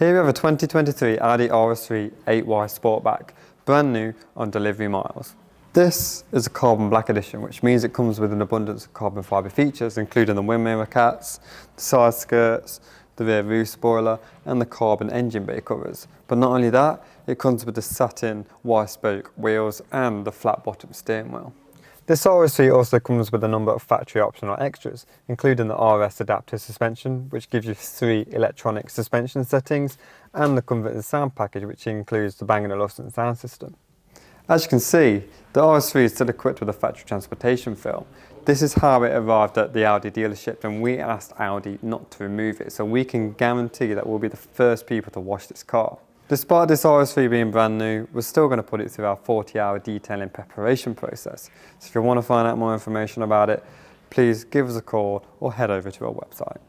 Here we have a 2023 Audi RS3 8Y Sportback, brand new on delivery miles. This is a carbon black edition, which means it comes with an abundance of carbon fibre features, including the wind mirror cats, the side skirts, the rear roof spoiler and the carbon engine bay covers. But not only that, it comes with the satin wide spoke wheels and the flat bottom steering wheel. This RS3 also comes with a number of factory optional extras, including the RS adaptive suspension, which gives you 3 electronic suspension settings, and the comfort and sound package, which includes the Bang Olufsen sound system. As you can see, the RS3 is still equipped with a factory transportation film. This is how it arrived at the Audi dealership, and we asked Audi not to remove it, so we can guarantee that we'll be the first people to wash this car. Despite this RS3 being brand new, we're still going to put it through our 40-hour detailing preparation process. So if you want to find out more information about it, please give us a call or head over to our website.